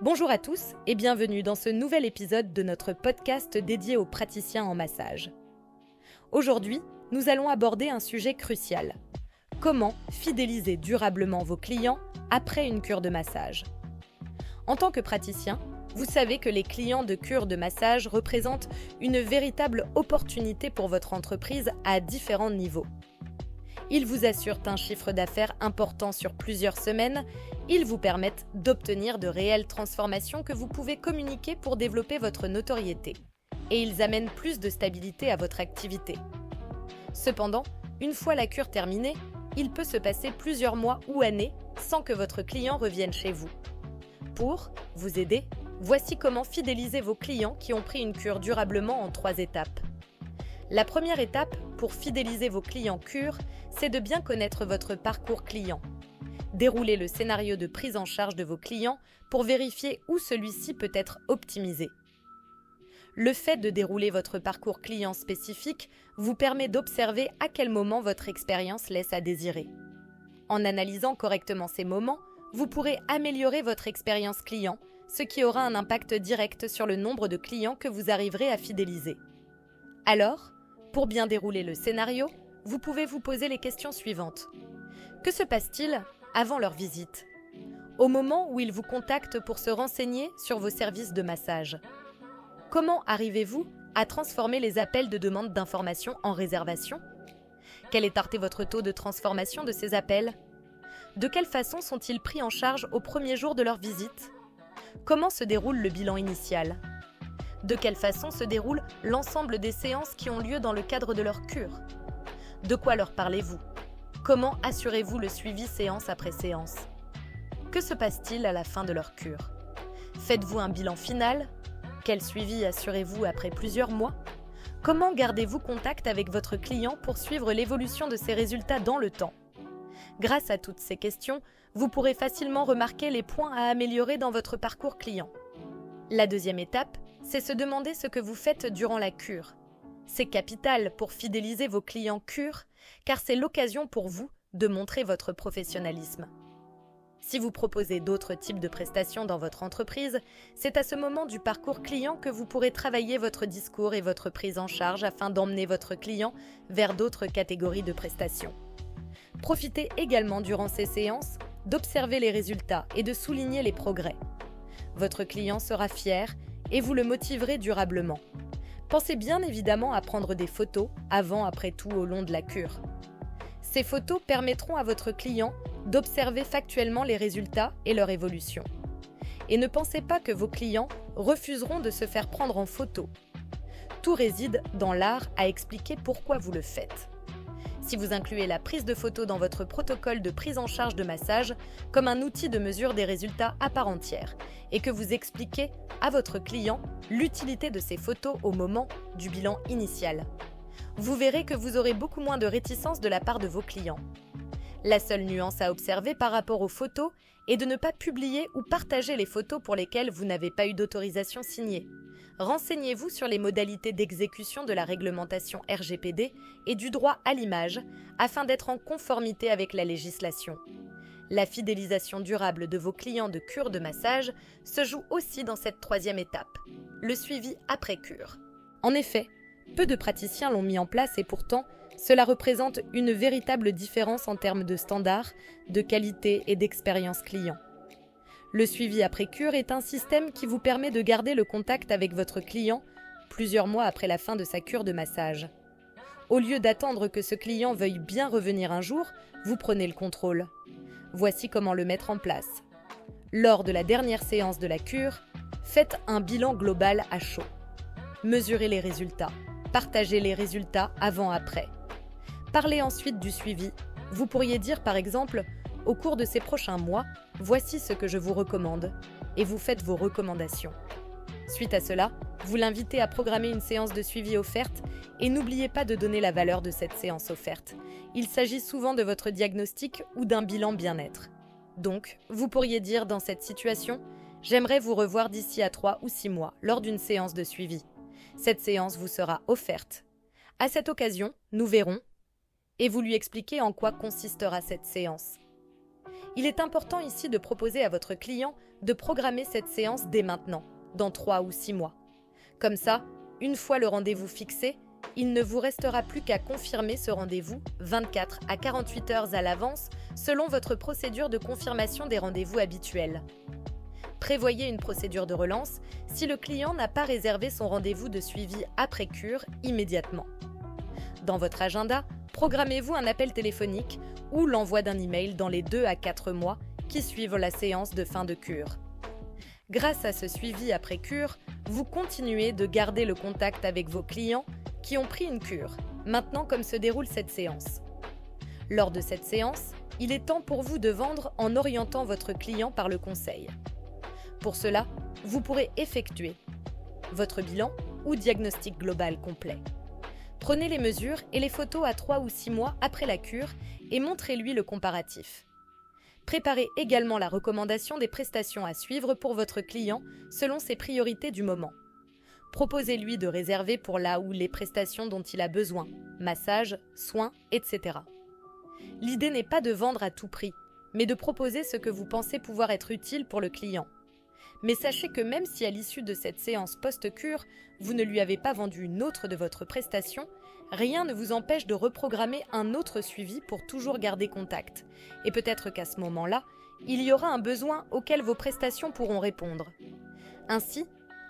Bonjour à tous et bienvenue dans ce nouvel épisode de notre podcast dédié aux praticiens en massage. Aujourd'hui, nous allons aborder un sujet crucial. Comment fidéliser durablement vos clients après une cure de massage? En tant que praticien, vous savez que les clients de cure de massage représentent une véritable opportunité pour votre entreprise à différents niveaux. Ils vous assurent un chiffre d'affaires important sur plusieurs semaines, ils vous permettent d'obtenir de réelles transformations que vous pouvez communiquer pour développer votre notoriété. Et ils amènent plus de stabilité à votre activité. Cependant, une fois la cure terminée, il peut se passer plusieurs mois ou années sans que votre client revienne chez vous. Pour vous aider, voici comment fidéliser vos clients qui ont pris une cure durablement en 3 étapes. La première étape pour fidéliser vos clients cure, c'est de bien connaître votre parcours client. Déroulez le scénario de prise en charge de vos clients pour vérifier où celui-ci peut être optimisé. Le fait de dérouler votre parcours client spécifique vous permet d'observer à quel moment votre expérience laisse à désirer. En analysant correctement ces moments, vous pourrez améliorer votre expérience client, ce qui aura un impact direct sur le nombre de clients que vous arriverez à fidéliser. Alors, pour bien dérouler le scénario, vous pouvez vous poser les questions suivantes. Que se passe-t-il avant leur visite? Au moment où ils vous contactent pour se renseigner sur vos services de massage? Comment arrivez-vous à transformer les appels de demande d'information en réservation? Quel est votre taux de transformation de ces appels? De quelle façon sont-ils pris en charge au premier jour de leur visite? Comment se déroule le bilan initial? De quelle façon se déroule l'ensemble des séances qui ont lieu dans le cadre de leur cure? De quoi leur parlez-vous? Comment assurez-vous le suivi séance après séance? Que se passe-t-il à la fin de leur cure? Faites-vous un bilan final? Quel suivi assurez-vous après plusieurs mois? Comment gardez-vous contact avec votre client pour suivre l'évolution de ses résultats dans le temps? Grâce à toutes ces questions, vous pourrez facilement remarquer les points à améliorer dans votre parcours client. La deuxième étape, c'est se demander ce que vous faites durant la cure. C'est capital pour fidéliser vos clients cure, car c'est l'occasion pour vous de montrer votre professionnalisme. Si vous proposez d'autres types de prestations dans votre entreprise, c'est à ce moment du parcours client que vous pourrez travailler votre discours et votre prise en charge afin d'emmener votre client vers d'autres catégories de prestations. Profitez également durant ces séances d'observer les résultats et de souligner les progrès. Votre client sera fier et vous le motiverez durablement. Pensez bien évidemment à prendre des photos avant, après tout, au long de la cure. Ces photos permettront à votre client d'observer factuellement les résultats et leur évolution. Et ne pensez pas que vos clients refuseront de se faire prendre en photo. Tout réside dans l'art à expliquer pourquoi vous le faites. Si vous incluez la prise de photos dans votre protocole de prise en charge de massage comme un outil de mesure des résultats à part entière et que vous expliquez à votre client l'utilité de ces photos au moment du bilan initial, vous verrez que vous aurez beaucoup moins de réticence de la part de vos clients. La seule nuance à observer par rapport aux photos est de ne pas publier ou partager les photos pour lesquelles vous n'avez pas eu d'autorisation signée. Renseignez-vous sur les modalités d'exécution de la réglementation RGPD et du droit à l'image afin d'être en conformité avec la législation. La fidélisation durable de vos clients de cure de massage se joue aussi dans cette troisième étape, le suivi après cure. En effet, peu de praticiens l'ont mis en place et pourtant, cela représente une véritable différence en termes de standards, de qualité et d'expérience client. Le suivi après cure est un système qui vous permet de garder le contact avec votre client plusieurs mois après la fin de sa cure de massage. Au lieu d'attendre que ce client veuille bien revenir un jour, vous prenez le contrôle. Voici comment le mettre en place. Lors de la dernière séance de la cure, faites un bilan global à chaud. Mesurez les résultats. Partagez les résultats avant-après. Parlez ensuite du suivi. Vous pourriez dire par exemple « Au cours de ces prochains mois, voici ce que je vous recommande » et vous faites vos recommandations. Suite à cela, vous l'invitez à programmer une séance de suivi offerte et n'oubliez pas de donner la valeur de cette séance offerte. Il s'agit souvent de votre diagnostic ou d'un bilan bien-être. Donc, vous pourriez dire dans cette situation « J'aimerais vous revoir d'ici à 3 ou 6 mois lors d'une séance de suivi. Cette séance vous sera offerte. À cette occasion, nous verrons et vous lui expliquez en quoi consistera cette séance. Il est important ici de proposer à votre client de programmer cette séance dès maintenant, dans 3 ou 6 mois. Comme ça, une fois le rendez-vous fixé, il ne vous restera plus qu'à confirmer ce rendez-vous 24 à 48 heures à l'avance selon votre procédure de confirmation des rendez-vous habituels. Prévoyez une procédure de relance si le client n'a pas réservé son rendez-vous de suivi après cure immédiatement. Dans votre agenda, programmez-vous un appel téléphonique ou l'envoi d'un email dans les 2 à 4 mois qui suivent la séance de fin de cure. Grâce à ce suivi après cure, vous continuez de garder le contact avec vos clients qui ont pris une cure, maintenant comme se déroule cette séance. Lors de cette séance, il est temps pour vous de vendre en orientant votre client par le conseil. Pour cela, vous pourrez effectuer votre bilan ou diagnostic global complet. Prenez les mesures et les photos à 3 ou 6 mois après la cure et montrez-lui le comparatif. Préparez également la recommandation des prestations à suivre pour votre client selon ses priorités du moment. Proposez-lui de réserver pour là où les prestations dont il a besoin, massage, soins, etc. L'idée n'est pas de vendre à tout prix, mais de proposer ce que vous pensez pouvoir être utile pour le client. Mais sachez que même si à l'issue de cette séance post-cure, vous ne lui avez pas vendu une autre de votre prestation, rien ne vous empêche de reprogrammer un autre suivi pour toujours garder contact. Et peut-être qu'à ce moment-là, il y aura un besoin auquel vos prestations pourront répondre. Ainsi,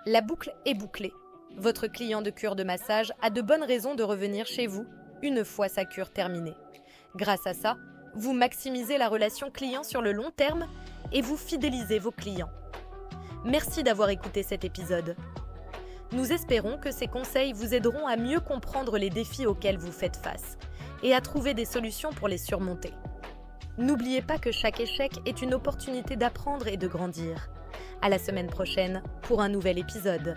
la boucle est bouclée. Votre client de cure de massage a de bonnes raisons de revenir chez vous une fois sa cure terminée. Grâce à ça, vous maximisez la relation client sur le long terme et vous fidélisez vos clients. Merci d'avoir écouté cet épisode. Nous espérons que ces conseils vous aideront à mieux comprendre les défis auxquels vous faites face et à trouver des solutions pour les surmonter. N'oubliez pas que chaque échec est une opportunité d'apprendre et de grandir. À la semaine prochaine pour un nouvel épisode.